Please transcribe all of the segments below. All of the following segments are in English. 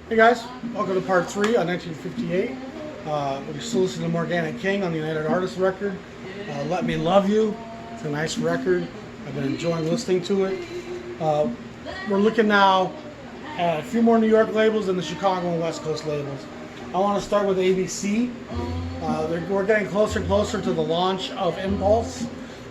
Hey guys, welcome to part 3 on 1958. We're still listening to Morgana King on the United Artists record. Let Me Love You. It's a nice record. I've been enjoying listening to it. We're looking now at a few more New York labels and the Chicago and West Coast labels. I want to start with ABC. We're getting closer and closer to the launch of Impulse,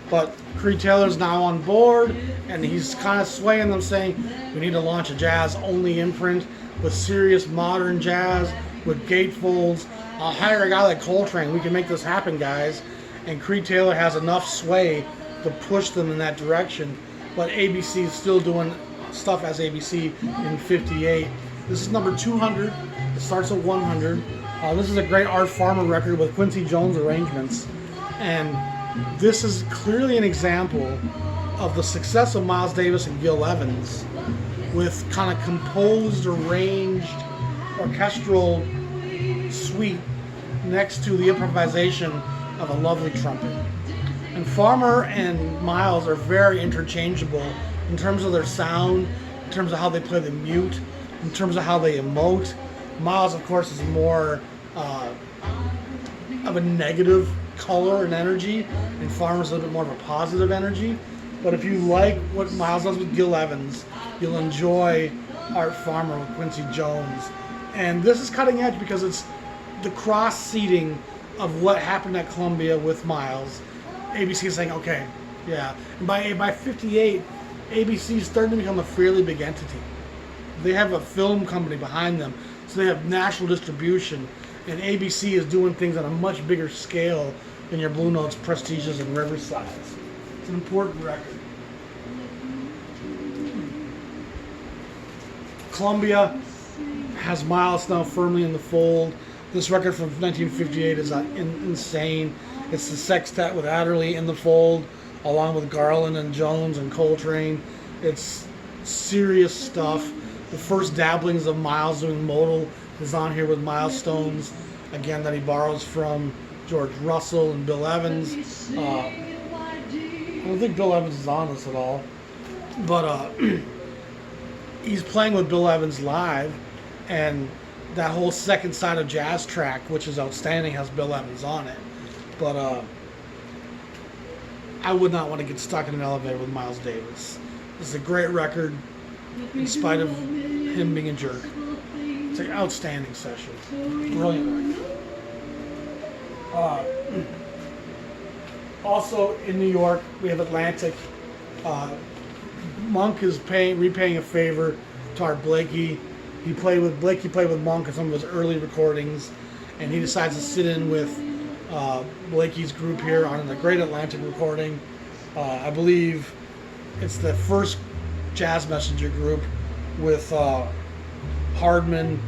but Creed Taylor's now on board, and he's kind of swaying them, saying we need to launch a jazz-only imprint with serious modern jazz, with gatefolds. I'll hire a guy like Coltrane. We can make this happen, guys. And Creed Taylor has enough sway to push them in that direction. But ABC is still doing stuff as ABC in 58. This is number 200. It starts at 100. This is a great Art Farmer record with Quincy Jones arrangements. And this is clearly an example of the success of Miles Davis and Gil Evans, with kind of composed, arranged, orchestral suite next to the improvisation of a lovely trumpet. And Farmer and Miles are very interchangeable in terms of their sound, in terms of how they play the mute, in terms of how they emote. Miles, of course, is more of a negative color and energy, and Farmer's a little bit more of a positive energy. But if you like what Miles does with Gil Evans, you'll enjoy Art Farmer with Quincy Jones. And this is cutting edge because it's the cross-seeding of what happened at Columbia with Miles. ABC is saying, okay, yeah. And by 58, ABC is starting to become a fairly big entity. They have a film company behind them, so they have national distribution. And ABC is doing things on a much bigger scale than your Blue Notes, Prestiges, and Riversides. It's an important record. Columbia has Miles now firmly in the fold. This record from 1958 is insane. It's the sextet with Adderley in the fold, along with Garland and Jones and Coltrane. It's serious stuff. The first dabblings of Miles doing modal is on here with Milestones, again, that he borrows from George Russell and Bill Evans. I don't think Bill Evans is on this at all, but he's playing with Bill Evans live, and that whole second side of Jazz Track, which is outstanding, has Bill Evans on it. But I would not want to get stuck in an elevator with Miles Davis. This is a great record, in spite of him being a jerk. It's an outstanding session. Brilliant record. Also in New York, we have Atlantic. Monk is repaying a favor to Art Blakey. Blakey played with Monk in some of his early recordings, and he decides to sit in with Blakey's group here on the Great Atlantic recording. I believe it's the first Jazz Messenger group with Hardman,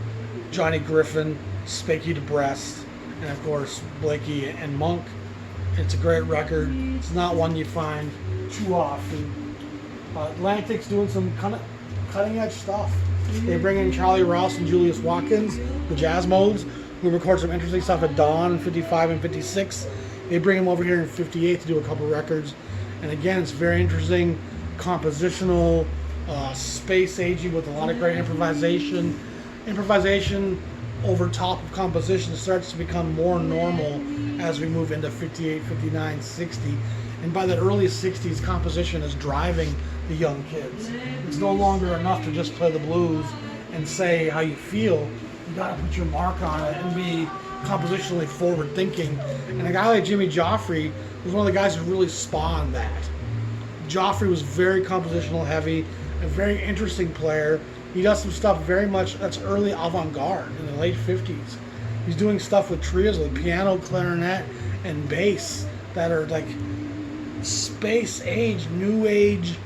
Johnny Griffin, Spakey DeBrest, and of course Blakey and Monk. It's a great record. It's not one you find too often. Atlantic's doing some kind of cutting edge stuff. They bring in Charlie Rouse and Julius Watkins, the Jazz Modes, who record some interesting stuff at Dawn in 55 and 56. They bring him over here in 58 to do a couple records. And again, it's very interesting, compositional, space-agey with a lot of great improvisation. Improvisation over top of composition starts to become more normal as we move into 58, 59, 60. And by the early 60s, composition is driving the young kids. It's no longer enough to just play the blues and say how you feel. You gotta put your mark on it and be compositionally forward thinking. And a guy like Jimmy Joffrey was one of the guys who really spawned that. Joffrey was very compositional heavy, a very interesting player. He does some stuff very much that's early avant-garde in the late 50s. He's doing stuff with trios with piano, clarinet, and bass that are like space age, new age,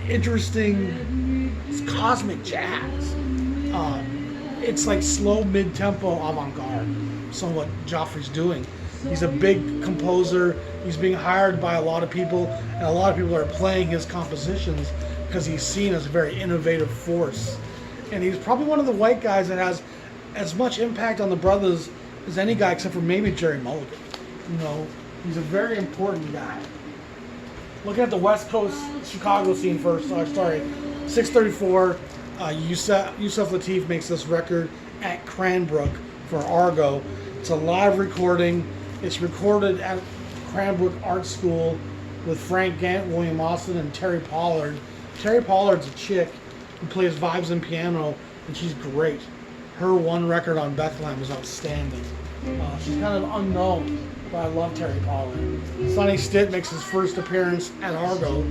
interesting, it's cosmic jazz. It's like slow mid-tempo avant-garde, some of what Joffrey's doing. He's a big composer. He's being hired by a lot of people, and a lot of people are playing his compositions because he's seen as a very innovative force. And he's probably one of the white guys that has as much impact on the brothers as any guy except for maybe Jerry Mulligan. You know, he's a very important guy. Looking at the West Coast Chicago scene first, 634, Yusef Lateef makes this record at Cranbrook for Argo. It's a live recording. It's recorded at Cranbrook Art School with Frank Gant, William Austin, and Terry Pollard. Terry Pollard's a chick who plays vibes and piano, and she's great. Her one record on Bethlehem is outstanding. She's kind of unknown, but I love Terry Pollard. Sonny Stitt makes his first appearance at Argo.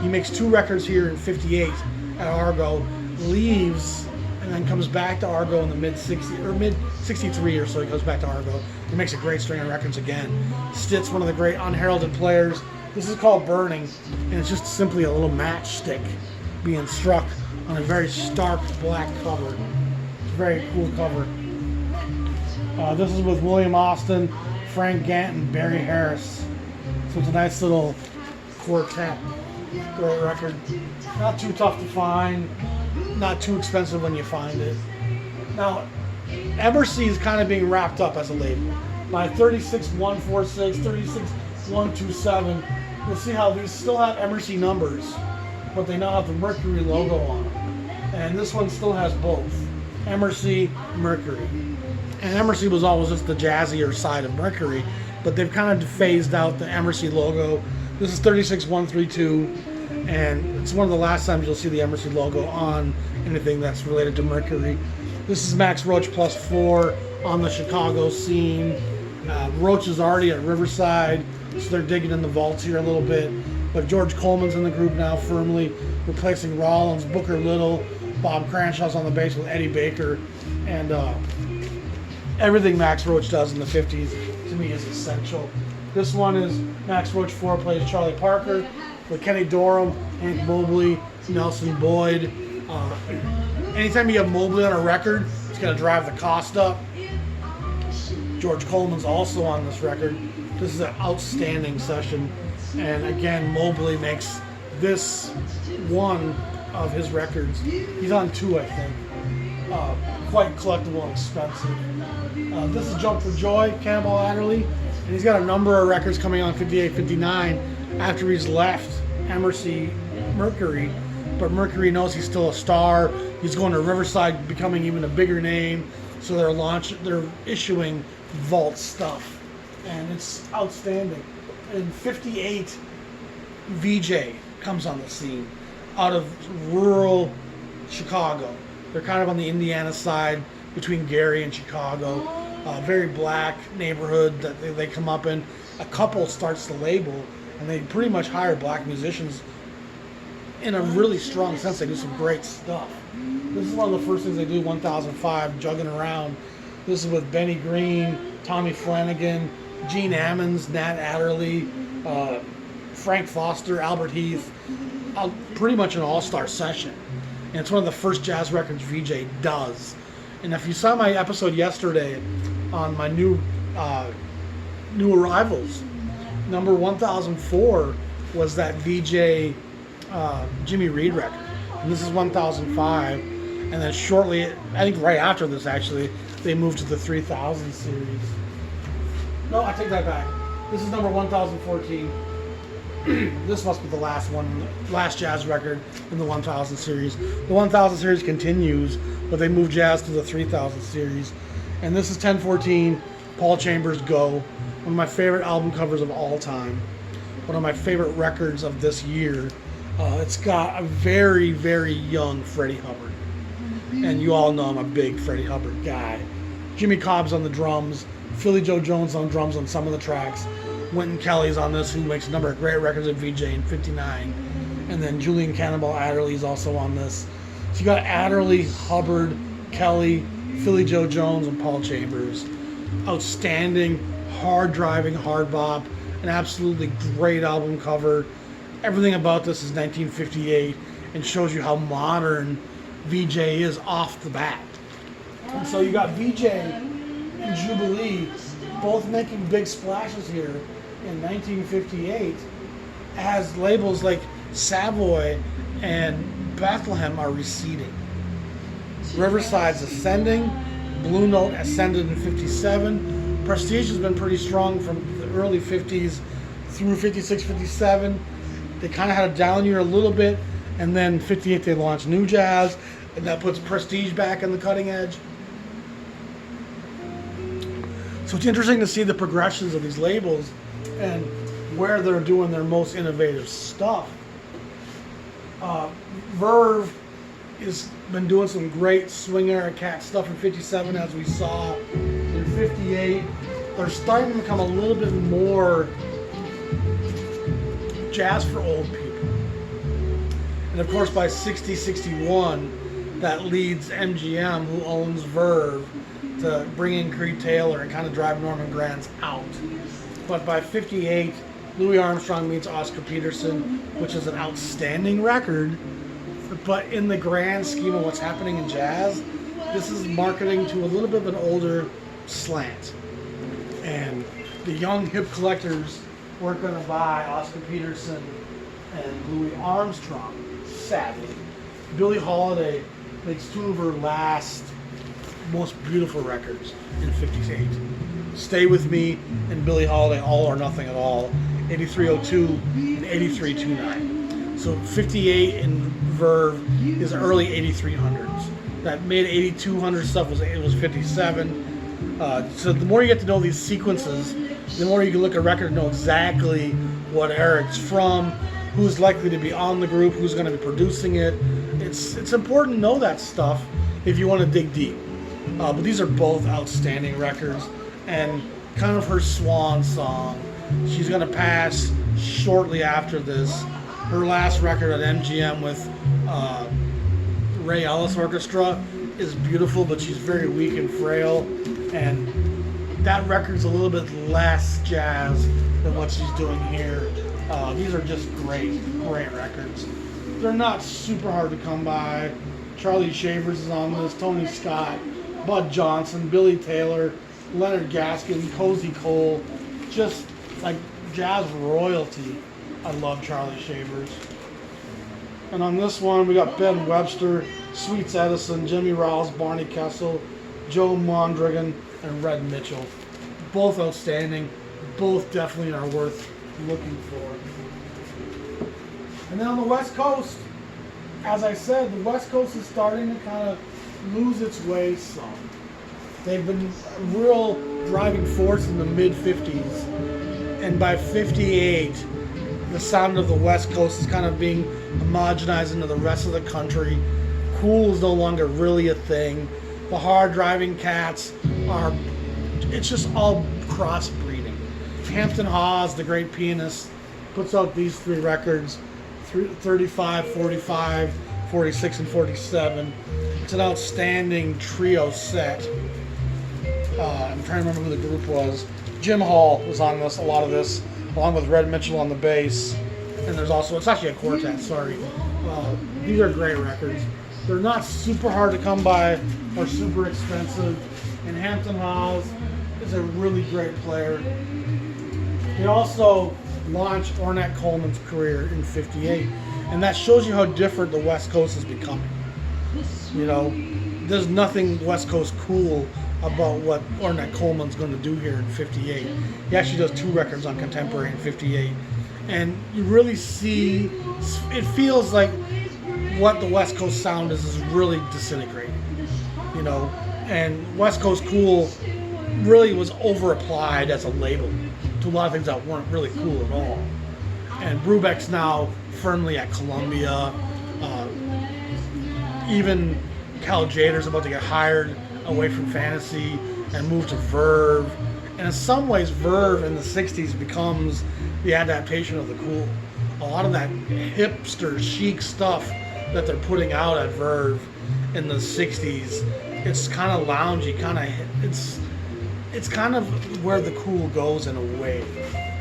He makes 2 records here in '58 at Argo, leaves, and then comes back to Argo in the mid-60s, or mid-63 or so. He goes back to Argo. He makes a great string of records again. Stitt's one of the great unheralded players. This is called Burning, and it's just simply a little matchstick being struck on a very stark black cover. It's a very cool cover. This is with William Austin, Frank Gant, and Barry Harris. So it's a nice little quartet. Great record. Not too tough to find. Not too expensive when you find it. Now, Emersy is kind of being wrapped up as a label. My 36146, 36127, you'll see how these still have Emersy numbers, but they now have the Mercury logo on them. And this one still has both. Emersy, Mercury. And Emersy was always just the jazzier side of Mercury, but they've kind of phased out the Emersy logo. This is 36132, and it's one of the last times you'll see the Emersy logo on anything that's related to Mercury. This is Max Roach +4 on the Chicago scene. Roach is already at Riverside, so they're digging in the vaults here a little bit. But George Coleman's in the group now firmly, replacing Rollins, Booker Little, Bob Cranshaw's on the bass with Eddie Baker, and everything Max Roach does in the 50s to me is essential. This one is Max Roach 4 plays Charlie Parker with Kenny Dorham, Hank Mobley, Nelson Boyd. Anytime you have Mobley on a record, it's going to drive the cost up. George Coleman's also on this record. This is an outstanding session. And again, Mobley makes this one of his records. He's on 2, I think. Quite collectible and expensive. This is Jump for Joy, Cannonball Adderley. And he's got a number of records coming on 58, 59 after he's left Emersy Mercury. But Mercury knows he's still a star. He's going to Riverside, becoming even a bigger name. So they're issuing vault stuff. And it's outstanding. In 58, VJ comes on the scene out of rural Chicago. They're kind of on the Indiana side between Gary and Chicago. Very black neighborhood that they come up in. A couple starts the label, and they pretty much hire black musicians in a really strong sense. They do some great stuff. This is one of the first things they do, 1005, Jugging Around. This is with Benny Green, Tommy Flanagan, Gene Ammons, Nat Adderley, Frank Foster, Albert Heath. Pretty much an all-star session. And it's one of the first jazz records VJ does. And if you saw my episode yesterday on my new arrivals, number 1004 was that VJ Jimmy Reed record. And this is 1005. And then shortly, I think right after this actually, they moved to the 3000 series. No, I take that back. This is number 1014. This must be the last jazz record in the 1000 series. The 1000 series continues, but they moved jazz to the 3000 series. And this is 1014, Paul Chambers Go, one of my favorite album covers of all time. One of my favorite records of this year. It's got a very, very young Freddie Hubbard. And you all know I'm a big Freddie Hubbard guy. Jimmy Cobb's on the drums, Philly Joe Jones on drums on some of the tracks. Wynton Kelly's on this, who makes a number of great records at VJ in 59. And then Julian Cannonball Adderley's also on this. So you got Adderley, Hubbard, Kelly, Philly Joe Jones, and Paul Chambers. Outstanding, hard-driving, hard bop. An absolutely great album cover. Everything about this is 1958 and shows you how modern VJ is off the bat. And so you got VJ and Jubilee both making big splashes here in 1958 as labels like Savoy and Bethlehem are receding. Riverside's ascending. Blue Note ascended in 57. Prestige has been pretty strong from the early 50s through 56, 57. They kind of had a down year a little bit, and then 58 they launched New Jazz. And that puts Prestige back in the cutting edge. So it's interesting to see the progressions of these labels and where they're doing their most innovative stuff. Verve has been doing some great swing era cat stuff in 57, as we saw in 58. They're starting to become a little bit more jazz for old people. And of course by 60, 61, that leads MGM, who owns Verve, to bring in Creed Taylor and kind of drive Norman Granz out. But by 58, Louis Armstrong meets Oscar Peterson, which is an outstanding record. But in the grand scheme of what's happening in jazz, this is marketing to a little bit of an older slant. And the young hip collectors weren't going to buy Oscar Peterson and Louis Armstrong, sadly. Billie Holiday makes two of her last most beautiful records in 58. Stay With Me and Billie Holiday, All or Nothing at All, 8302 and 8329. So 58 and Verve is early 8300s. That mid 8200 stuff was 57. So the more you get to know these sequences, the more you can look at a record and know exactly what era it's from, who's likely to be on the group, who's going to be producing it. It's important to know that stuff if you want to dig deep. But these are both outstanding records, and kind of her swan song. She's going to pass shortly after this. Her last record at MGM with Ray Ellis Orchestra is beautiful, but she's very weak and frail, and that record's a little bit less jazz than what she's doing here. These are just great records. They're not super hard to come by. Charlie Shavers is on this, Tony Scott, Bud Johnson, Billy Taylor, Leonard Gaskin, Cozy Cole, just like jazz royalty. I love Charlie Shavers. And on this one, we got Ben Webster, Sweets Edison, Jimmy Rouse, Barney Kessel, Joe Mondragon, and Red Mitchell. Both outstanding. Both definitely are worth looking for. And then on the West Coast, as I said, the West Coast is starting to kind of lose its way some. They've been a real driving force in the mid-50s. And by 58, the sound of the West Coast is kind of being homogenized into the rest of the country. Cool is no longer really a thing. The hard driving cats are, it's just all crossbreeding. Hampton Hawes, the great pianist, puts out these three records, 35, 45, 46, and 47. It's an outstanding trio set. I'm trying to remember who the group was. Jim Hall was on this, a lot of this, along with Red Mitchell on the bass. And there's also, it's actually a quartet, sorry. These are great records. They're not super hard to come by or super expensive. And Hampton Hawes is a really great player. He also launched Ornette Coleman's career in 58. And that shows you how different the West Coast is becoming. You know, there's nothing West Coast cool about what Ornette Coleman's going to do here in 58. He actually does 2 records on contemporary in 58. And you really see, it feels like what the West Coast sound is really disintegrating. You know, and West Coast cool really was over-applied as a label to a lot of things that weren't really cool at all. And Brubeck's now firmly at Columbia. Even Cal Tjader's about to get hired away from Fantasy and move to Verve. And in some ways, Verve in the 60s becomes the adaptation of the cool. A lot of that hipster chic stuff that they're putting out at Verve in the 60s, it's kind of loungy, it's kind of where the cool goes in a way.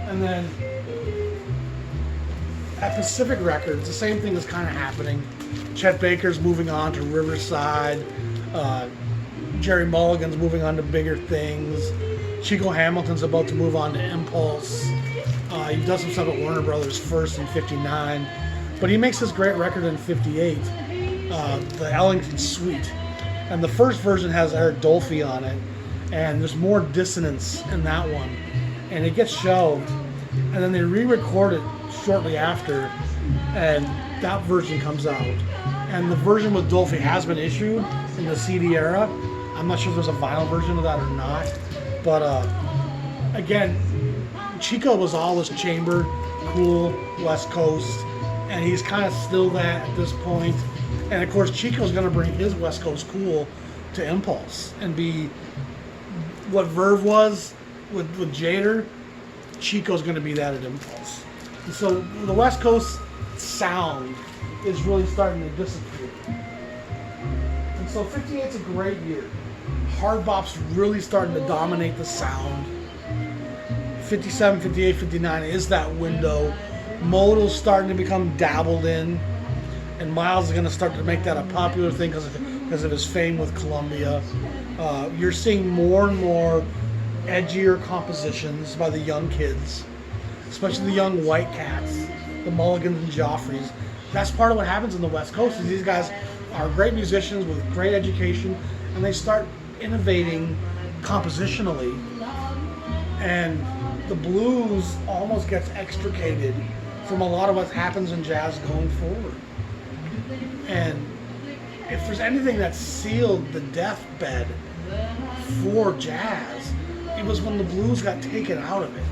And then at Pacific Records, the same thing is kind of happening. Chet Baker's moving on to Riverside. Jerry Mulligan's moving on to bigger things. Chico Hamilton's about to move on to Impulse. He does some stuff at Warner Brothers first in 59. But he makes this great record in 58, the Ellington Suite. And the first version has Eric Dolphy on it. And there's more dissonance in that one. And it gets shelved. And then they re-record it shortly after. And that version comes out. And the version with Dolphy has been issued in the CD era. I'm not sure if there's a vinyl version of that or not. But again, Chico was all this chamber, cool, West Coast, and he's kind of still that at this point. And of course, Chico's going to bring his West Coast cool to Impulse and be what Verve was with Jader. Chico's going to be that at Impulse. And so the West Coast sound is really starting to disappear. And so 58's a great year. Hard bop's really starting to dominate the sound. 57, 58, 59 is that window. Modal's starting to become dabbled in. And Miles is going to start to make that a popular thing because of his fame with Columbia. You're seeing more and more edgier compositions by the young kids, especially the young White Cats, the Mulligans and Joffreys. That's part of what happens in the West Coast is these guys are great musicians with great education, and they start innovating compositionally. And the blues almost gets extricated from a lot of what happens in jazz going forward. And if there's anything that sealed the deathbed for jazz, it was when the blues got taken out of it.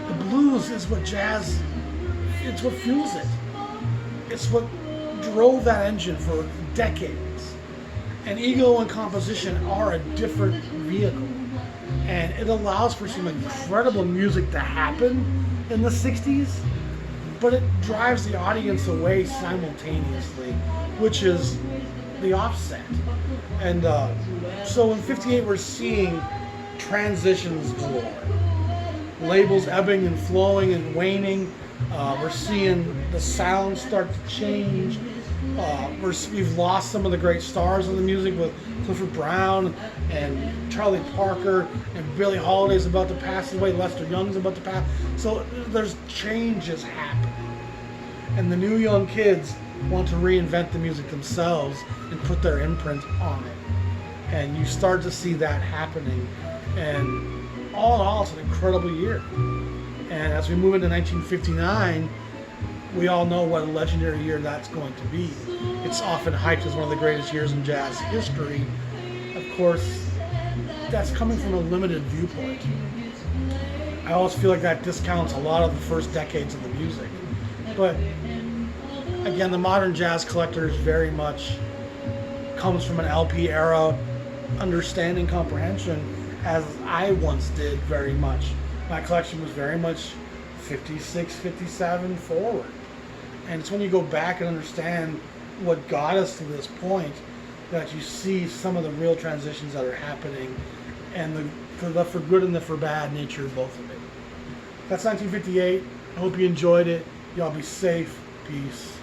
The blues is what jazz, it's what fuels it. It's what drove that engine for decades. And ego and composition are a different vehicle. And it allows for some incredible music to happen in the 60s, but it drives the audience away simultaneously, which is the offset. And so in 58 we're seeing transitions galore. Labels ebbing and flowing and waning. We're seeing the sound start to change. We've lost some of the great stars of the music with Clifford Brown and Charlie Parker, and Billie Holiday's about to pass away, Lester Young's about to pass. So there's changes happening. And the new young kids want to reinvent the music themselves and put their imprint on it. And you start to see that happening. And all in all, it's an incredible year. And as we move into 1959, we all know what a legendary year that's going to be. It's often hyped as one of the greatest years in jazz history. Of course, that's coming from a limited viewpoint. I always feel like that discounts a lot of the first decades of the music. But again, the modern jazz collector is very much comes from an LP era understanding comprehension, as I once did very much. My collection was very much 56, 57 forward. And it's when you go back and understand what got us to this point that you see some of the real transitions that are happening and the for good and the for bad nature of both of it. That's 1958. I hope you enjoyed it. Y'all be safe. Peace.